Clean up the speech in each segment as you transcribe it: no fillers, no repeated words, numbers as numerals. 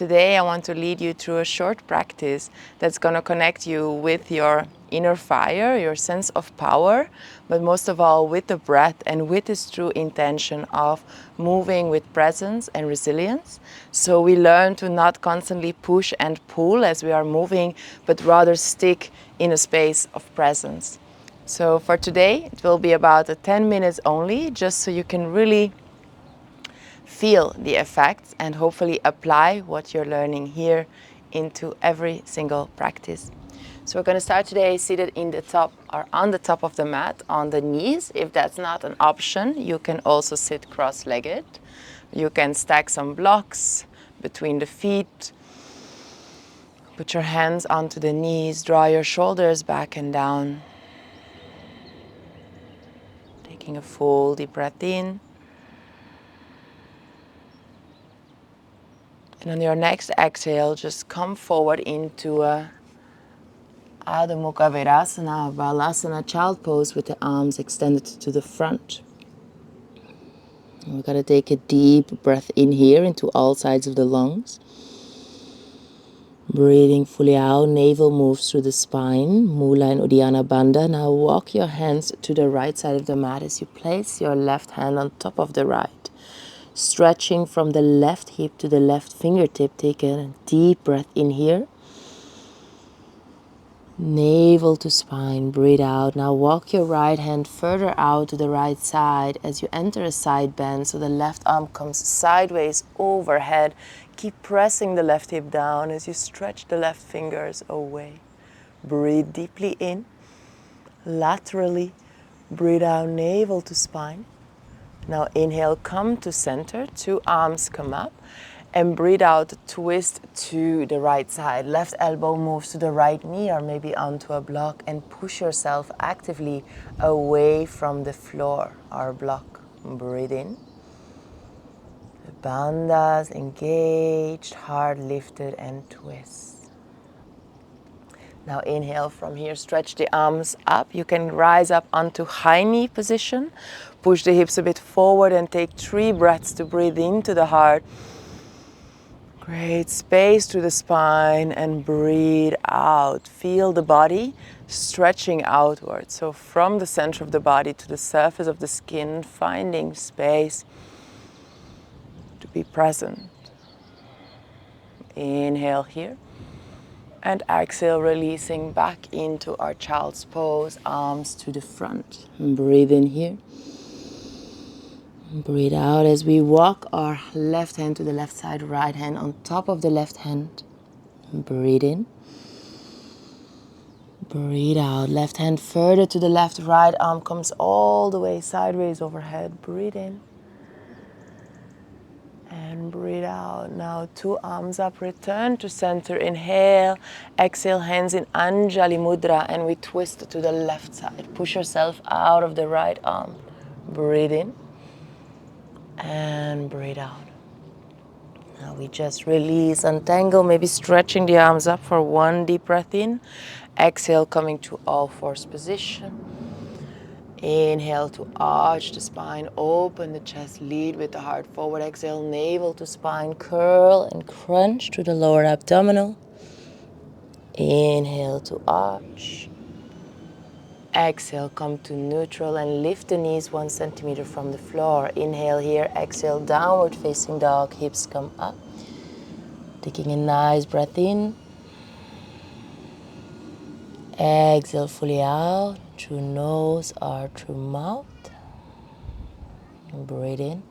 today I want to lead you through a short practice that's going to connect you with your inner fire, your sense of power, but most of all with the breath and with this true intention of moving with presence and resilience. So we learn to not constantly push and pull as we are moving, but rather stick in a space of presence. So for today, it will be about 10 minutes only, just so you can really feel the effects and hopefully apply what you're learning here into every single practice. So we're going to start today seated in the top or on the top of the mat on the knees. If that's not an option, you can also sit cross-legged. You can stack some blocks between the feet. Put your hands onto the knees, draw your shoulders back and down. Taking a full deep breath in. And on your next exhale, just come forward into a Adho Mukha Virasana, Balasana, child pose with the arms extended to the front. And we're going to take a deep breath in here into all sides of the lungs. Breathing fully out, navel moves through the spine, Mula and Uddiyana Bandha. Now walk your hands to the right side of the mat as you place your left hand on top of the right. Stretching from the left hip to the left fingertip, take a deep breath in here. Navel to spine, breathe out. Now walk your right hand further out to the right side as you enter a side bend. So the left arm comes sideways overhead. Keep pressing the left hip down as you stretch the left fingers away. Breathe deeply in. Laterally, breathe out, navel to spine. Now inhale, come to center. Two arms come up. And breathe out, twist to the right side. Left elbow moves to the right knee or maybe onto a block and push yourself actively away from the floor or block. Breathe in. The bandhas engaged, heart lifted and twist. Now inhale from here, stretch the arms up. You can rise up onto high knee position. Push the hips a bit forward and take 3 breaths to breathe into the heart. Great space through the spine and breathe out. Feel the body stretching outward. So from the center of the body to the surface of the skin, finding space to be present. Inhale here. And exhale, releasing back into our child's pose, arms to the front. And breathe in here. Breathe out as we walk our left hand to the left side, right hand on top of the left hand. Breathe in. Breathe out. Left hand further to the left, right arm comes all the way sideways overhead. Breathe in. And breathe out. Now 2 arms up, return to center. Inhale, exhale, hands in Anjali Mudra, and we twist to the left side. Push yourself out of the right arm. Breathe in. And breathe out. Now we just release, untangle, maybe stretching the arms up for 1 deep breath in. Exhale, coming to all fours position. Inhale to arch the spine, open the chest, lead with the heart forward. Exhale, navel to spine, curl and crunch to the lower abdominal. Inhale to arch. Exhale, come to neutral and lift the knees 1 centimeter from the floor. Inhale here, exhale, downward facing dog, hips come up. Taking a nice breath in. Exhale fully out, through nose or through mouth. Breathe in.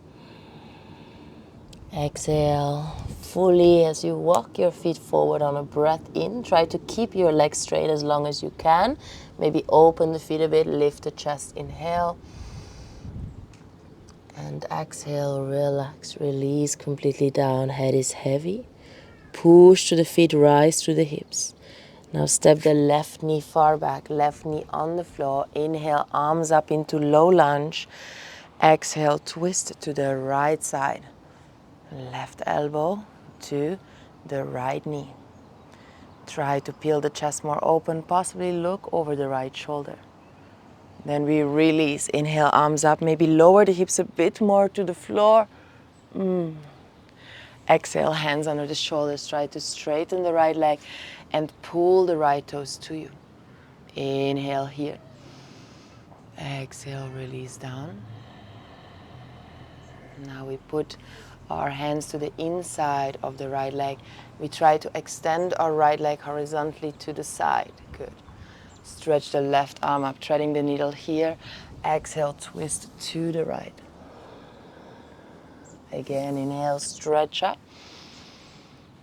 Exhale fully as you walk your feet forward on a breath in. Try to keep your legs straight as long as you can. Maybe open the feet a bit, lift the chest, inhale. And exhale, relax, release completely down. Head is heavy. Push to the feet, rise through the hips. Now step the left knee far back, left knee on the floor. Inhale, arms up into low lunge. Exhale, twist to the right side. Left elbow to the right knee. Try to peel the chest more open, possibly look over the right shoulder. Then we release. Inhale, arms up, maybe lower the hips a bit more to the floor. Exhale, hands under the shoulders. Try to straighten the right leg and pull the right toes to you. Inhale here. Exhale, release down. Now we put our hands to the inside of the right leg. We try to extend our right leg horizontally to the side. Good. Stretch the left arm up, threading the needle here. Exhale, twist to the right. Again, inhale, stretch up.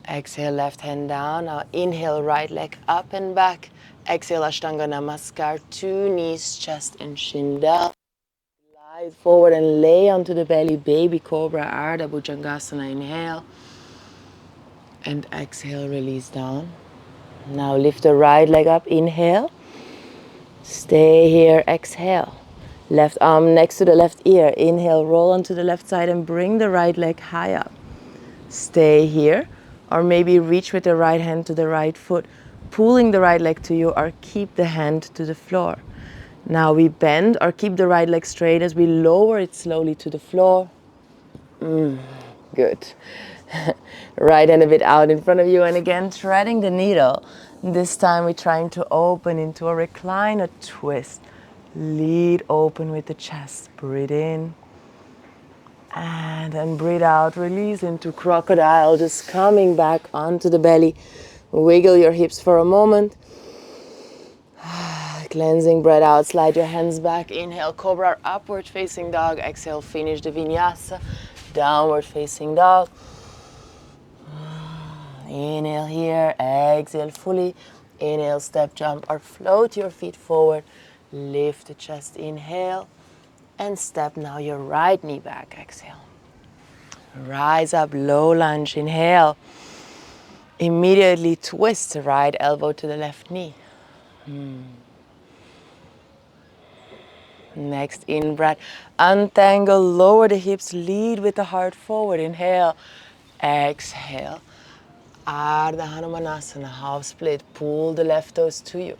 Exhale, left hand down. Now inhale, right leg up and back. Exhale, Ashtanga Namaskar. 2 knees, chest and shin down. Slide forward and lay onto the belly. Baby Cobra, Ardha Bhujangasana. Inhale. And exhale, release down. Now lift the right leg up. Inhale. Stay here. Exhale. Left arm next to the left ear. Inhale, roll onto the left side and bring the right leg high up. Stay here. Or maybe reach with the right hand to the right foot, pulling the right leg to you, or keep the hand to the floor. Now we bend or keep the right leg straight as we lower it slowly to the floor. Good. Right hand a bit out in front of you, and again threading the needle. This time we're trying to open into a recliner twist. Lead open with the chest. Breathe in. And then breathe out, release into crocodile, just coming back onto the belly. Wiggle your hips for a moment. Cleansing breath out, slide your hands back. Inhale, cobra, upward facing dog. Exhale, finish the vinyasa. Downward facing dog. Inhale here, exhale fully. Inhale, step, jump, or float your feet forward. Lift the chest, inhale. And step now your right knee back, exhale. Rise up, low lunge, inhale. Immediately twist the right elbow to the left knee. Next in breath, untangle, lower the hips, lead with the heart forward. Inhale, exhale. Ardha Hanumanasana, half split, pull the left toes to you.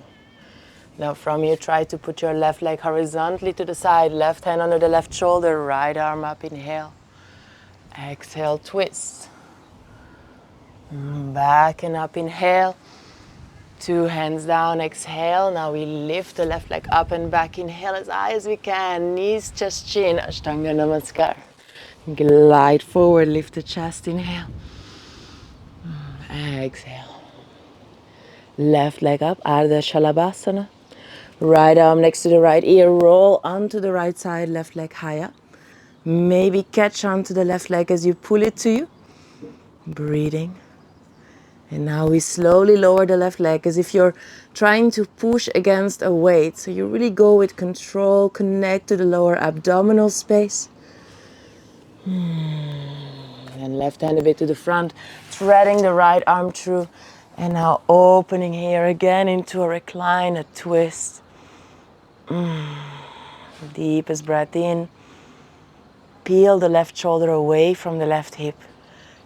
Now from here, try to put your left leg horizontally to the side, left hand under the left shoulder, right arm up, inhale. Exhale, twist. Back and up, inhale. 2 hands down, exhale. Now we lift the left leg up and back, inhale as high as we can. Knees, chest, chin, Ashtanga Namaskar. Glide forward, lift the chest, inhale. Exhale. Left leg up, Ardha Shalabhasana. Right arm next to the right ear, roll onto the right side, left leg higher. Maybe catch onto the left leg as you pull it to you. Breathing. And now we slowly lower the left leg as if you're trying to push against a weight. So you really go with control, connect to the lower abdominal space. And left hand a bit to the front, threading the right arm through. And now opening here again into a recline, a twist. Deepest breath in. Peel the left shoulder away from the left hip.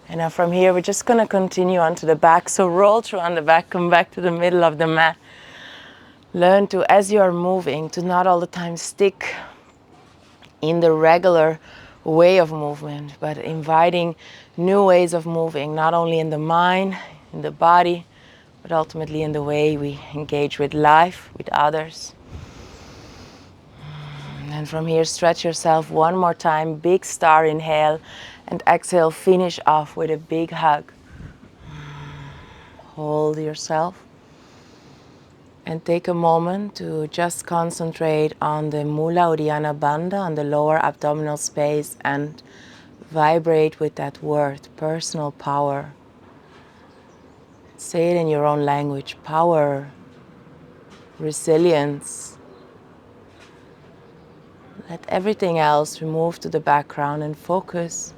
And now from here, we're just going to continue onto the back. So roll through on the back, come back to the middle of the mat. Learn to, as you are moving, to not all the time stick in the regular way of movement, but inviting new ways of moving, not only in the mind, in the body, but ultimately in the way we engage with life, with others. And from here, stretch yourself one more time. Big star inhale. And exhale, finish off with a big hug. Hold yourself. And take a moment to just concentrate on the Mula Uddiyana Bandha, on the lower abdominal space, and vibrate with that word, personal power. Say it in your own language, power, resilience. Let everything else move to the background and focus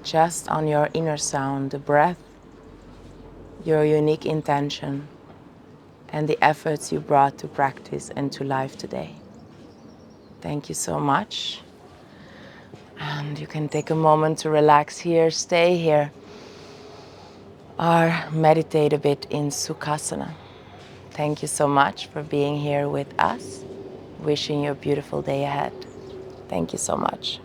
just on your inner sound, the breath, your unique intention, and the efforts you brought to practice and to life today. Thank you so much. And you can take a moment to relax here, stay here, or meditate a bit in Sukhasana. Thank you so much for being here with us. Wishing you a beautiful day ahead. Thank you so much.